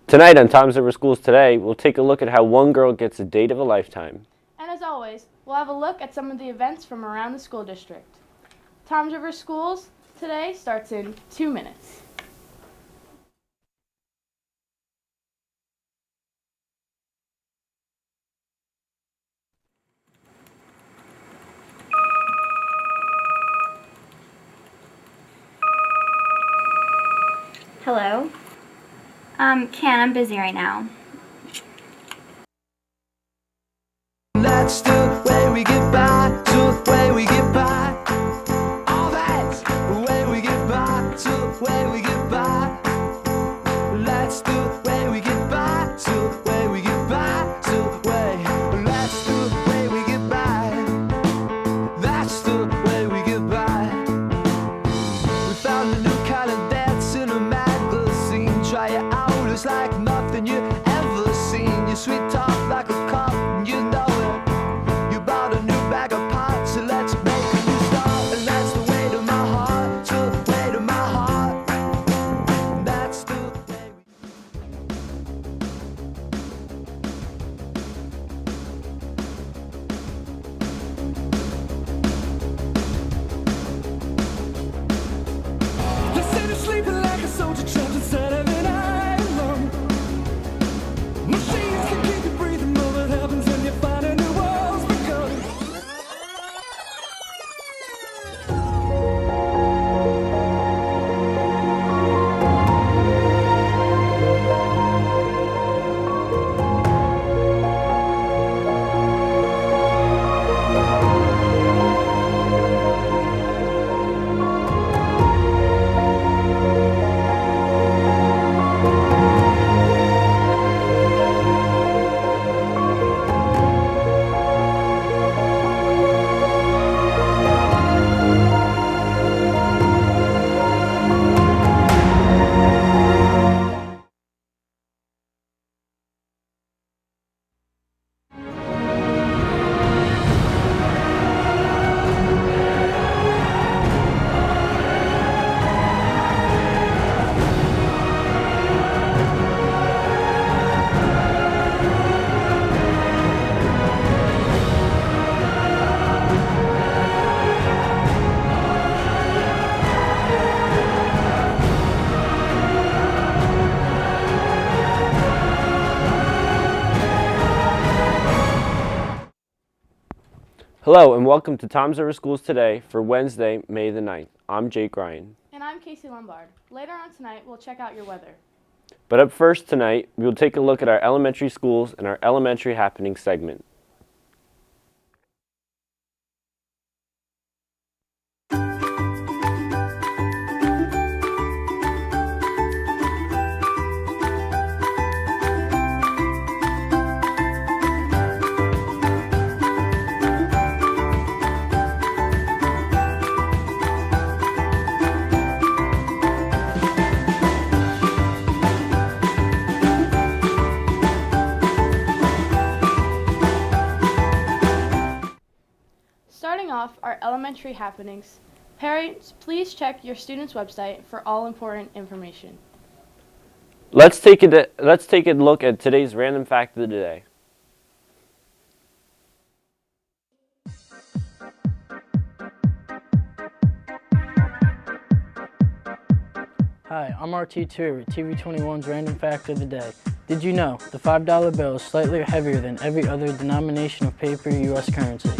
Tonight on Tom's River Schools Today, we'll take a look at how one girl gets a date of a lifetime. And as always, we'll have a look at some of the events from around the school district. Tom's River Schools Today starts in 2 minutes. Hello? Ken, I'm busy right now. That's the way we get by, the way we get by. All that's the way we get by, the way we get by. That's the way we get by, the way we get by, the way. That's the way we get by. That's the way we get by. We found a new kind of dance in a magazine. Try it out, it's like nothing you ever seen. Your sweet talk like a cup, you know. Hello and welcome to Tom's River Schools Today for Wednesday, May the 9th. I'm Jake Ryan. And I'm Casey Lombard. Later on tonight, we'll check out your weather. But up first tonight, we'll take a look at our elementary schools and our elementary happenings segment. Starting off our elementary happenings, parents, please check your student's website for all important information. Let's take a look at today's random fact of the day. Hi, I'm RT2 with TV21's Random Fact of the Day. Did you know the $5 bill is slightly heavier than every other denomination of paper U.S. currency?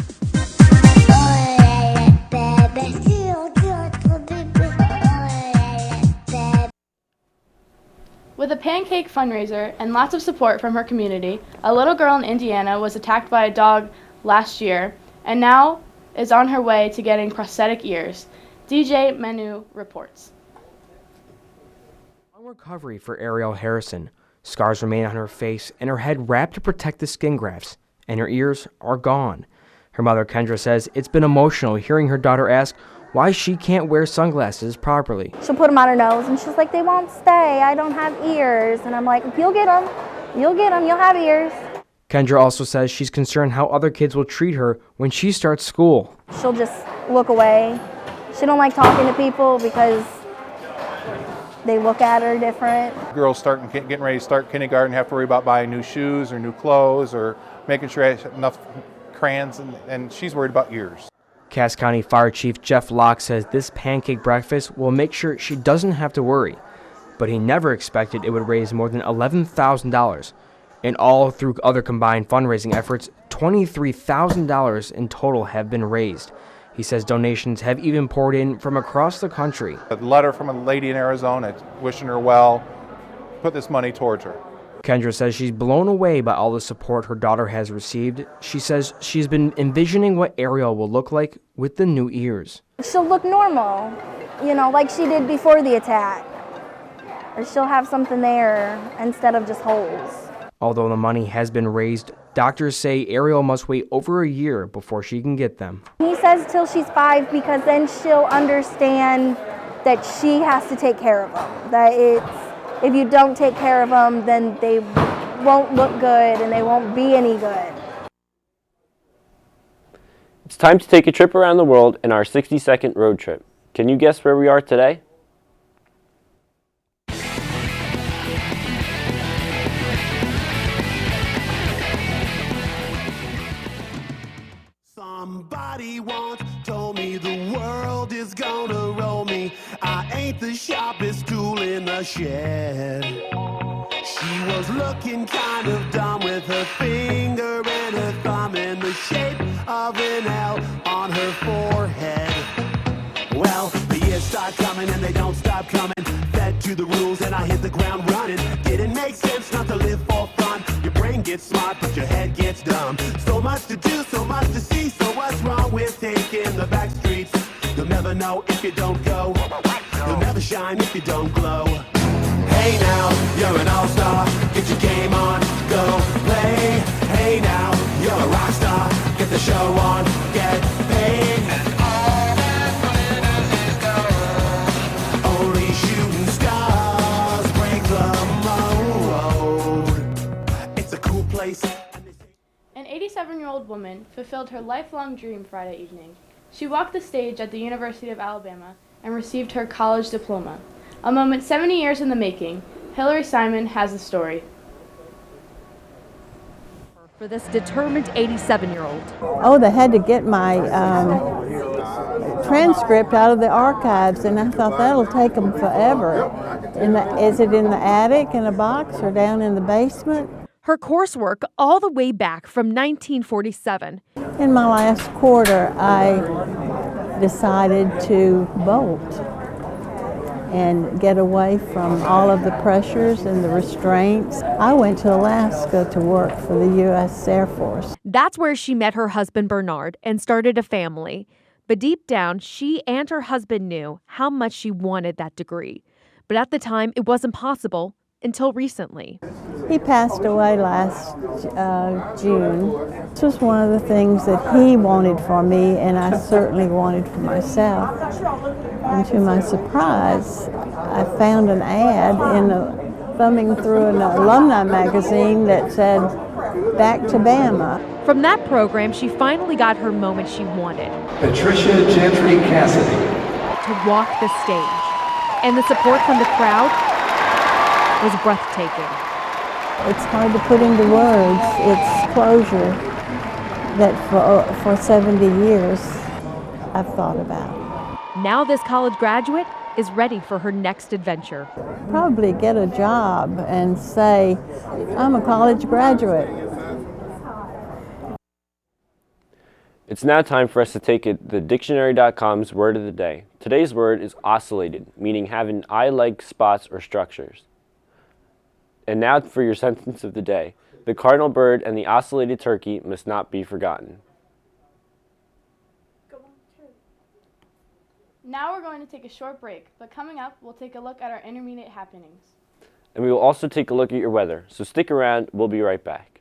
With a pancake fundraiser and lots of support from her community, a little girl in Indiana was attacked by a dog last year and now is on her way to getting prosthetic ears. DJ Menu reports. On recovery for Ariel Harrison, scars remain on her face and her head wrapped to protect the skin grafts, and her ears are gone. Her mother, Kendra, says it's been emotional hearing her daughter ask why she can't wear sunglasses properly. She'll put them on her nose, and she's like, they won't stay. I don't have ears. And I'm like, you'll get them. You'll get them. You'll have ears. Kendra also says she's concerned how other kids will treat her when she starts school. She'll just look away. She don't like talking to people because They look at her different. Girls getting ready to start kindergarten have to worry about buying new shoes or new clothes or making sure I have enough crayons, and she's worried about ears. Cass County Fire Chief Jeff Locke says this pancake breakfast will make sure she doesn't have to worry, but he never expected it would raise more than $11,000. In all, through other combined fundraising efforts, $23,000 in total have been raised. He says donations have even poured in from across the country. A letter from a lady in Arizona wishing her well, put this money towards her. Kendra says she's blown away by all the support her daughter has received. She says she's been envisioning what Ariel will look like with the new ears. She'll look normal, like she did before the attack. Or she'll have something there instead of just holes. Although the money has been raised, doctors say Ariel must wait over a year before she can get them. He says till she's 5 because then she'll understand that she has to take care of them. That if you don't take care of them, then they won't look good and they won't be any good. It's time to take a trip around the world in our 60-second road trip. Can you guess where we are today? Somebody once told me the world is gonna roll me. I ain't the sharpest tool in the shed. She was looking kind of dumb with her finger and her thumb in the shape of an L on her forehead. Well, the years start coming and they don't stop coming. Fed to the rules and I hit the ground running. Didn't make sense not to live for fun. Your brain gets smart but your head gets dumb. So much to do, so much to see. So what's wrong with taking the back streets? You'll never know if you don't go. You'll never shine if you don't glow. Hey now, you're an all-star. Get your game on, go play. Hey now, you're a rock star. Get the show on, get paid. And all that glitters is gold. Only shooting stars break the mold. It's a cool place. An 87-year-old woman fulfilled her lifelong dream Friday evening. She walked the stage at the University of Alabama and received her college diploma. A moment 70 years in the making. Hillary Simon has the story. For this determined 87-year-old. Oh, they had to get my transcript out of the archives, and I thought that'll take them forever. Is it in the attic in a box or down in the basement? Her coursework all the way back from 1947. In my last quarter, I decided to bolt and get away from all of the pressures and the restraints. I went to Alaska to work for the U.S. Air Force. That's where she met her husband Bernard and started a family. But deep down, she and her husband knew how much she wanted that degree. But at the time, it wasn't possible until recently. He passed away last June. This was one of the things that he wanted for me, and I certainly wanted for myself. And to my surprise, I found an ad thumbing through an alumni magazine that said, "Back to Bama." From that program, she finally got her moment she wanted. Patricia Gentry Cassidy. To walk the stage. And the support from the crowd was breathtaking. It's hard to put into words. It's closure that for 70 years I've thought about. Now this college graduate is ready for her next adventure. Probably get a job and say, I'm a college graduate. It's now time for us to take the dictionary.com's word of the day. Today's word is oscillated, meaning having eye-like spots or structures. And now for your sentence of the day. The cardinal bird and the ocellated turkey must not be forgotten. Now we're going to take a short break, but coming up, we'll take a look at our intermediate happenings. And we will also take a look at your weather, so stick around, we'll be right back.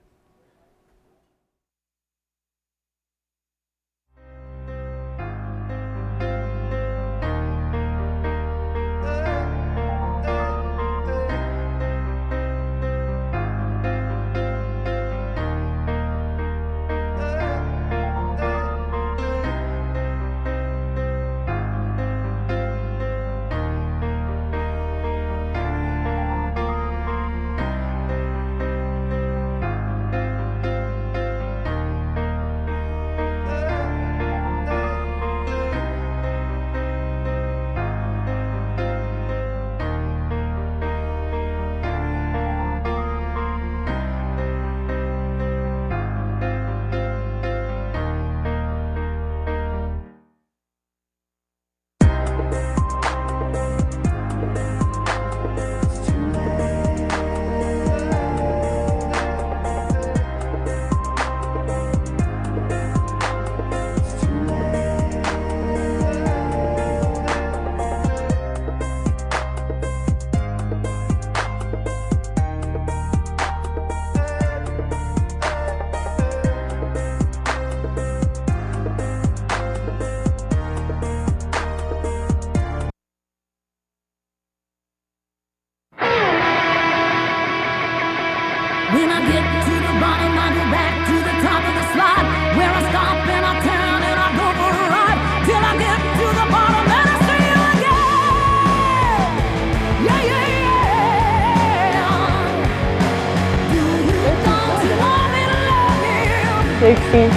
16.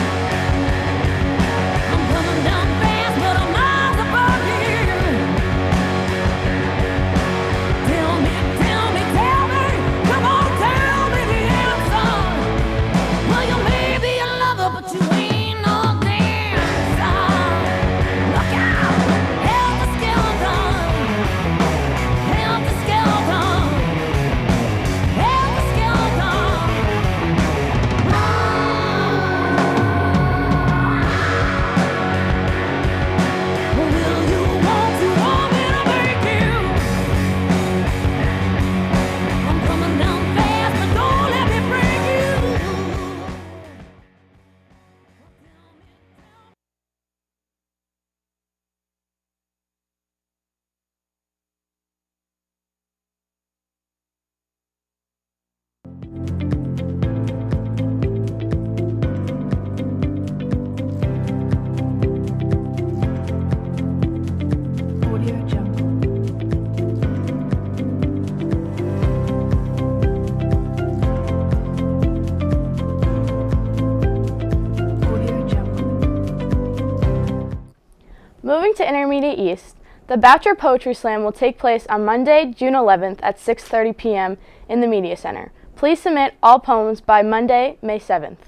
Moving to Intermediate East, the Boucher Poetry Slam will take place on Monday, June 11th at 6:30 p.m. in the Media Center. Please submit all poems by Monday, May 7th.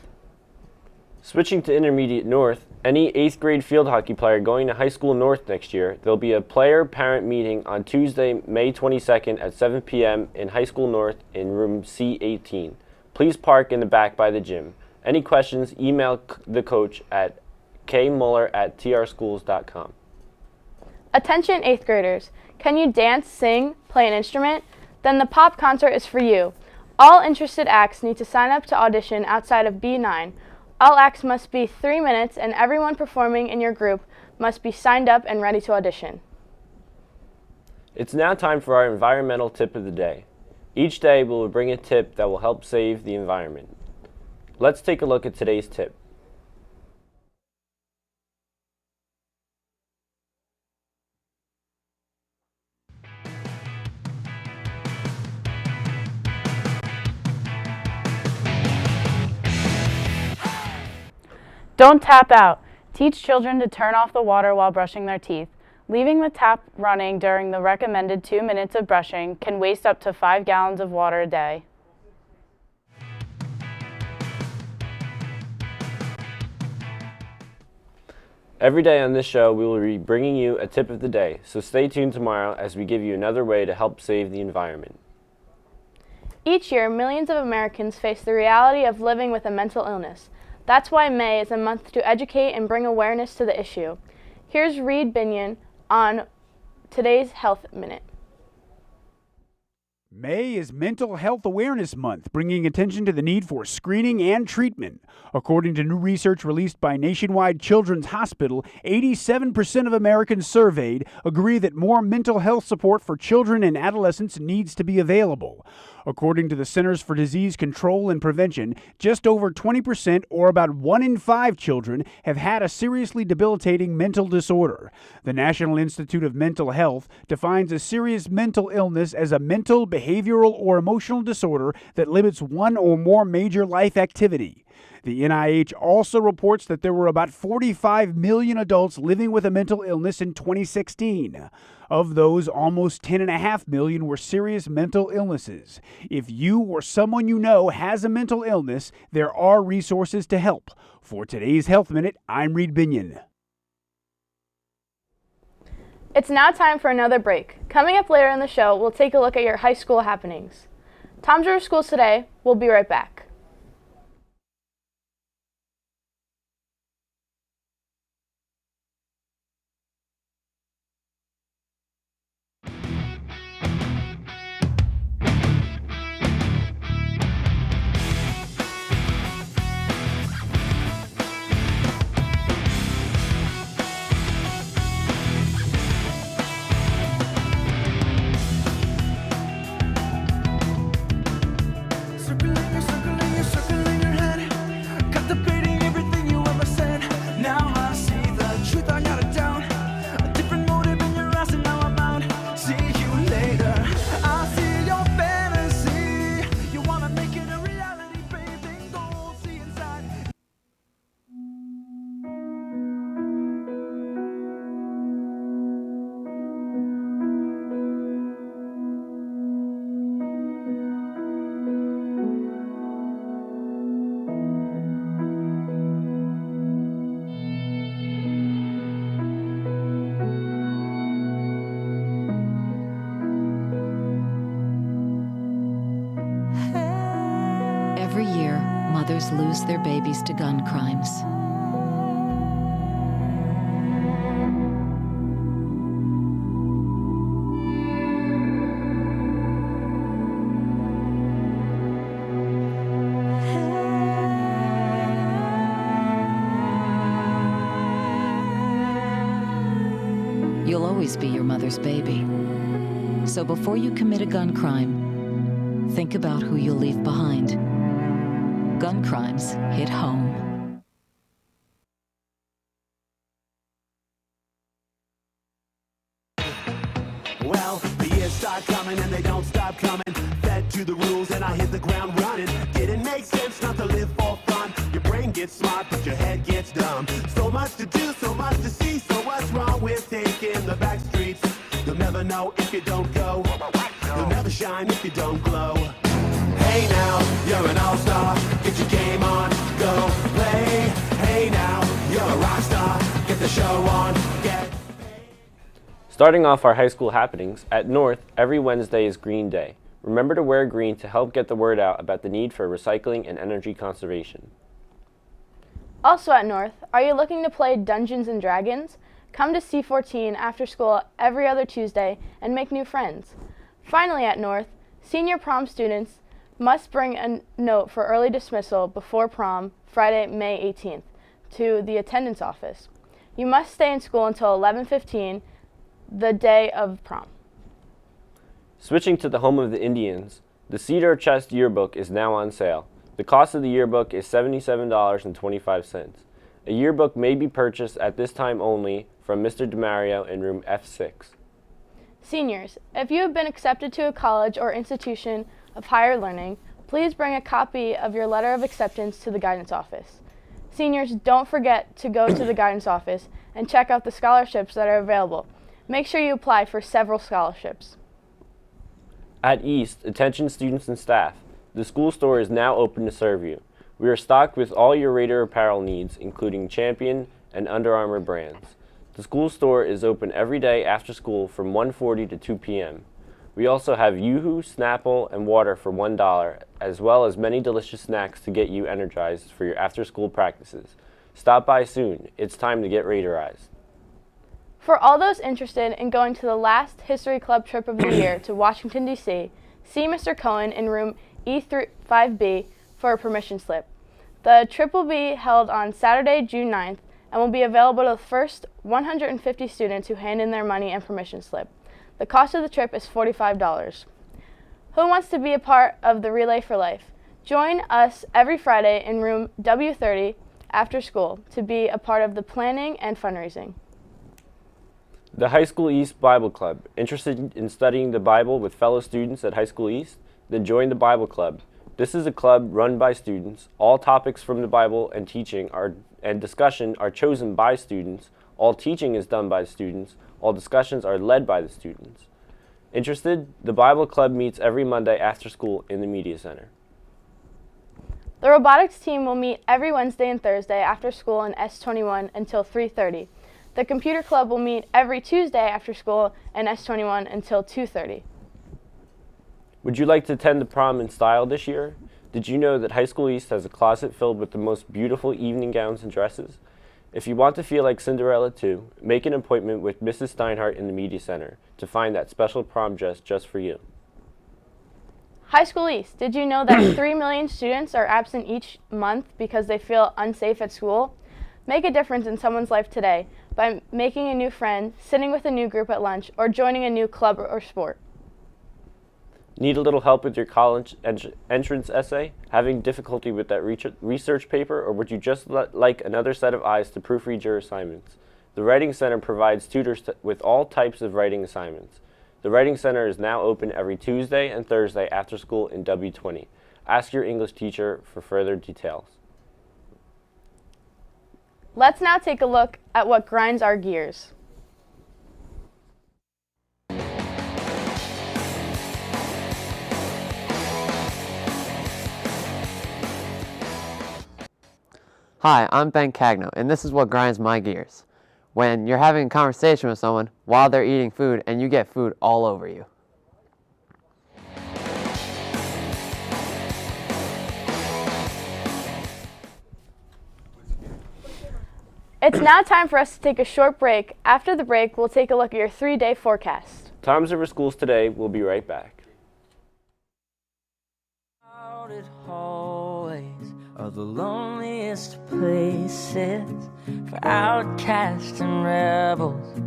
Switching to Intermediate North, any 8th grade field hockey player going to High School North next year, there'll be a player-parent meeting on Tuesday, May 22nd at 7 p.m. in High School North in room C18. Please park in the back by the gym. Any questions, email the coach at kmuller@trschools.com. Attention 8th graders. Can you dance, sing, play an instrument? Then the pop concert is for you. All interested acts need to sign up to audition outside of B9. All acts must be 3 minutes and everyone performing in your group must be signed up and ready to audition. It's now time for our environmental tip of the day. Each day we will bring a tip that will help save the environment. Let's take a look at today's tip. Don't tap out. Teach children to turn off the water while brushing their teeth. Leaving the tap running during the recommended 2 minutes of brushing can waste up to 5 gallons of water a day. Every day on this show, we will be bringing you a tip of the day, so stay tuned tomorrow as we give you another way to help save the environment. Each year, millions of Americans face the reality of living with a mental illness. That's why May is a month to educate and bring awareness to the issue. Here's Reed Binion on today's Health Minute. May is Mental Health Awareness Month, bringing attention to the need for screening and treatment. According to new research released by Nationwide Children's Hospital, 87% of Americans surveyed agree that more mental health support for children and adolescents needs to be available. According to the Centers for Disease Control and Prevention, just over 20%, or about 1 in 5 children, have had a seriously debilitating mental disorder. The National Institute of Mental Health defines a serious mental illness as a mental, behavioral, or emotional disorder that limits one or more major life activity. The NIH also reports that there were about 45 million adults living with a mental illness in 2016. Of those, almost 10.5 million were serious mental illnesses. If you or someone you know has a mental illness, there are resources to help. For today's Health Minute, I'm Reed Binion. It's now time for another break. Coming up later in the show, we'll take a look at your high school happenings. Tom's River Schools Today. We'll be right back. Circulate, circulate. mothers lose their babies to gun crimes. You'll always be your mother's baby. So before you commit a gun crime, think about who you'll leave behind. Gun crimes hit home. Well, the years start coming and they don't stop coming. Fed to the rules and I hit the ground running. Didn't make sense not to live for fun. Your brain gets smart but your head gets dumb. So much to do, so much to see. So what's wrong with taking the back streets? You'll never know if you don't go. You'll never shine if you don't glow. Hey now, you're an all-star. Get your game on, go play. Hey now, you're a rock star. Get the show on, get. Starting off our high school happenings, at North, every Wednesday is Green Day. Remember to wear green to help get the word out about the need for recycling and energy conservation. Also at North, are you looking to play Dungeons & Dragons? Come to C14 after school every other Tuesday and make new friends. Finally at North, senior prom students must bring a note for early dismissal before prom, Friday, May 18th, to the attendance office. You must stay in school until 11:15, the day of prom. Switching to the home of the Indians, the Cedar Chest yearbook is now on sale. The cost of the yearbook is $77.25. A yearbook may be purchased at this time only from Mr. DeMario in room F6. Seniors, if you have been accepted to a college or institution of higher learning, please bring a copy of your letter of acceptance to the guidance office. Seniors, don't forget to go to the guidance office and check out the scholarships that are available. Make sure you apply for several scholarships. At East, attention students and staff, the school store is now open to serve you. We are stocked with all your Raider apparel needs, including Champion and Under Armour brands. The school store is open every day after school from 1:40 to 2 p.m. We also have Yoo-Hoo, Snapple, and water for $1, as well as many delicious snacks to get you energized for your after-school practices. Stop by soon. It's time to get Raiderized. For all those interested in going to the last History Club trip of the year to Washington, D.C., see Mr. Cohen in room E5B for a permission slip. The trip will be held on Saturday, June 9th, and will be available to the first 150 students who hand in their money and permission slip. The cost of the trip is $45. Who wants to be a part of the Relay for Life? Join us every Friday in room W30 after school to be a part of the planning and fundraising. The High School East Bible Club. Interested in studying the Bible with fellow students at High School East? Then join the Bible Club. This is a club run by students. All topics from the Bible and teaching and discussion are chosen by students. All teaching is done by students. All discussions are led by the students. Interested? The Bible Club meets every Monday after school in the Media Center. The robotics team will meet every Wednesday and Thursday after school in S21 until 3:30. The computer club will meet every Tuesday after school in S21 until 2:30. Would you like to attend the prom in style this year? Did you know that High School East has a closet filled with the most beautiful evening gowns and dresses? If you want to feel like Cinderella too, make an appointment with Mrs. Steinhardt in the Media Center to find that special prom dress just for you. High School East, did you know that 3 million students are absent each month because they feel unsafe at school? Make a difference in someone's life today by making a new friend, sitting with a new group at lunch, or joining a new club or sport. Need a little help with your college entrance essay? Having difficulty with that research paper, or would you just like another set of eyes to proofread your assignments? The Writing Center provides tutors with all types of writing assignments. The Writing Center is now open every Tuesday and Thursday after school in W20. Ask your English teacher for further details. Let's now take a look at what grinds our gears. Hi, I'm Ben Cagno, and this is what grinds my gears. When you're having a conversation with someone while they're eating food and you get food all over you. It's now time for us to take a short break. After the break, we'll take a look at your 3-day forecast. Times over schools today. We'll be right back. Crowded hallways are the loneliest places for outcasts and rebels,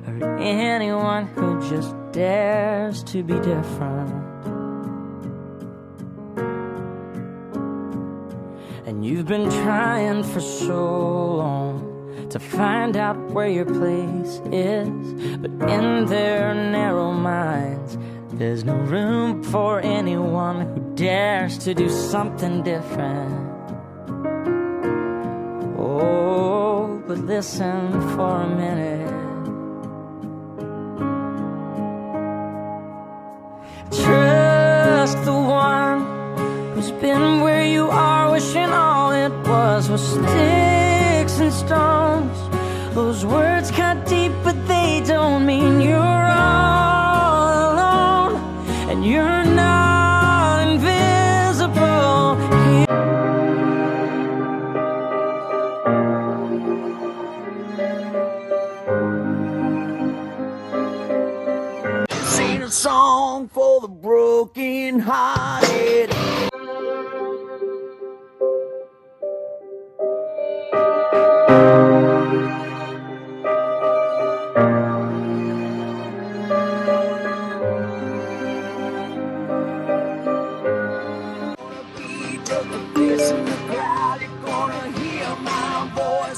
or anyone who just dares to be different. And you've been trying for so long to find out where your place is, but in their narrow minds there's no room for anyone who dares to do something different. Oh, but listen for a minute. Trust the one who's been where you are, wishing all it was sticks and stones. Those words cut deep, but they don't mean you're all alone, and you're not invisible. Sing a song for the broken hearted.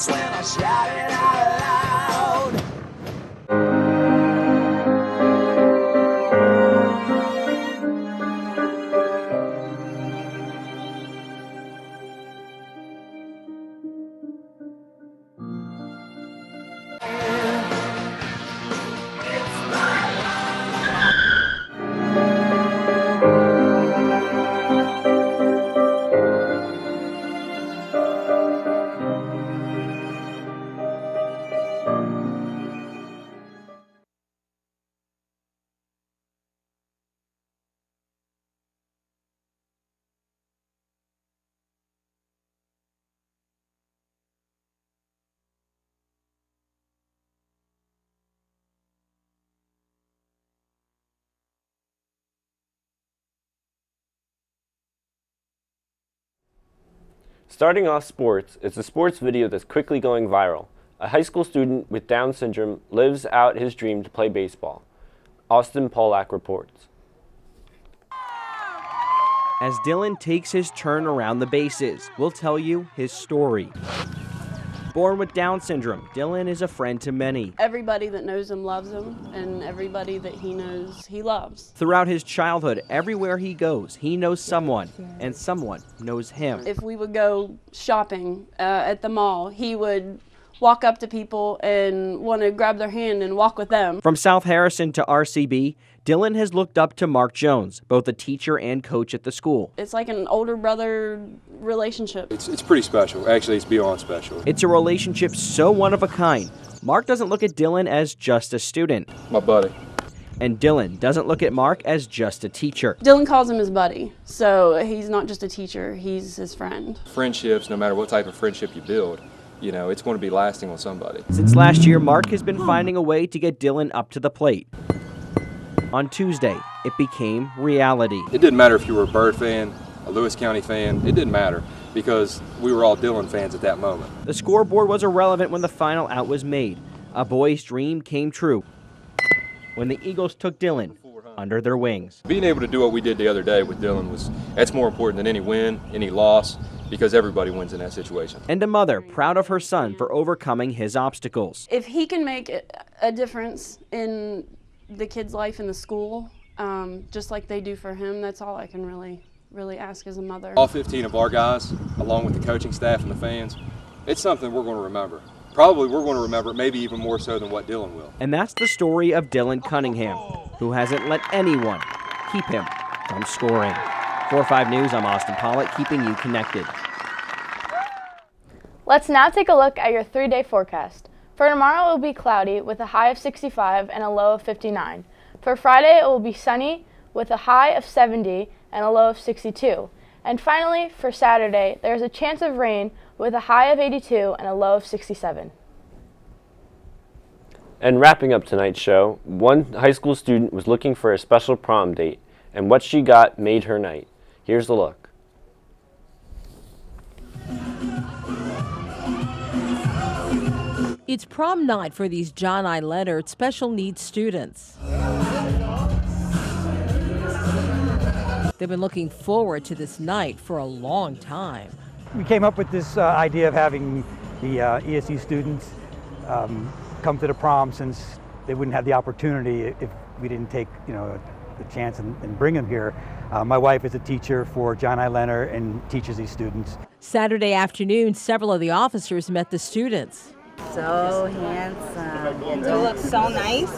When I shout it out loud. Starting off sports, it's a sports video that's quickly going viral. A high school student with Down syndrome lives out his dream to play baseball. Austin Pollack reports. As Dylan takes his turn around the bases, we'll tell you his story. Born with Down syndrome, Dylan is a friend to many. Everybody that knows him loves him, and everybody that he knows he loves. Throughout his childhood, everywhere he goes, he knows someone, and someone knows him. If we would go shopping at the mall, he would walk up to people and want to grab their hand and walk with them. From South Harrison to RCB, Dylan has looked up to Mark Jones, both a teacher and coach at the school. It's like an older brother relationship. It's pretty special. Actually, it's beyond special. It's a relationship so one of a kind. Mark doesn't look at Dylan as just a student. My buddy. And Dylan doesn't look at Mark as just a teacher. Dylan calls him his buddy, so he's not just a teacher, he's his friend. Friendships, no matter what type of friendship you build, you know, it's going to be lasting with somebody. Since last year, Mark has been finding a way to get Dylan up to the plate. On Tuesday, it became reality. It didn't matter if you were a Bird fan, a Lewis County fan, it didn't matter because we were all Dylan fans at that moment. The scoreboard was irrelevant when the final out was made. A boy's dream came true when the Eagles took Dylan under their wings. Being able to do what we did the other day with Dylan that's more important than any win, any loss, because everybody wins in that situation. And a mother proud of her son for overcoming his obstacles. If he can make a difference in the kid's life in the school, just like they do for him, that's all I can really ask as a mother. All 15 of our guys, along with the coaching staff and the fans, it's something we're going to remember. Probably we're going to remember it, maybe even more so than what Dylan will. And that's the story of Dylan Cunningham, who hasn't let anyone keep him from scoring. 4-5 News, I'm Austin Pollock, keeping you connected. Let's now take a look at your 3-day forecast. For tomorrow, it will be cloudy with a high of 65 and a low of 59. For Friday, it will be sunny with a high of 70 and a low of 62. And finally, for Saturday, there is a chance of rain with a high of 82 and a low of 67. And wrapping up tonight's show, one high school student was looking for a special prom date, and what she got made her night. Here's the look. It's prom night for these John I. Leonard special needs students. They've been looking forward to this night for a long time. We came up with this idea of having the ESE students come to the prom, since they wouldn't have the opportunity if we didn't take the chance and bring them here. My wife is a teacher for John I. Leonard and teaches these students. Saturday afternoon, several of the officers met the students. So handsome. You look so nice.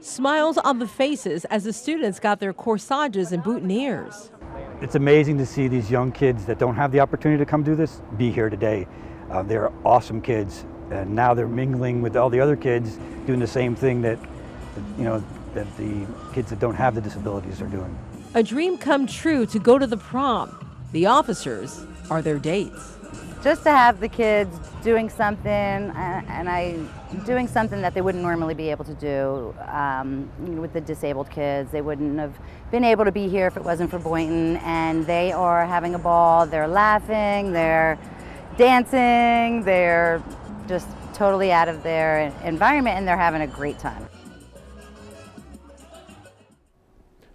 Smiles on the faces as the students got their corsages and boutonnieres. It's amazing to see these young kids that don't have the opportunity to come do this be here today. They're awesome kids, and now they're mingling with all the other kids doing the same thing that the kids that don't have the disabilities are doing. A dream come true to go to the prom. The officers are their dates. Just to have the kids doing something, doing something that they wouldn't normally be able to do with the disabled kids. They wouldn't have been able to be here if it wasn't for Boynton, and they are having a ball. They're laughing, they're dancing, they're just totally out of their environment, and they're having a great time.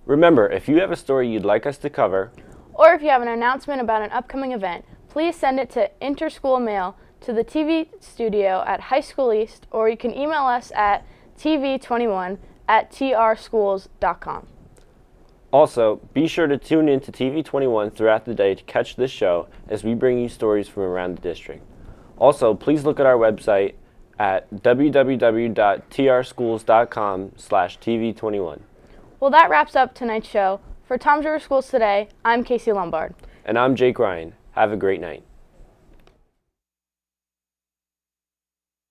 Remember, if you have a story you'd like us to cover, or if you have an announcement about an upcoming event, please send it to Interschool Mail to the TV studio at High School East, or you can email us at tv21@trschools.com. Also, be sure to tune in to TV21 throughout the day to catch this show as we bring you stories from around the district. Also, please look at our website at www.trschools.com/TV21. Well, that wraps up tonight's show. For Tom's River Schools Today, I'm Casey Lombard. And I'm Jake Ryan. Have a great night.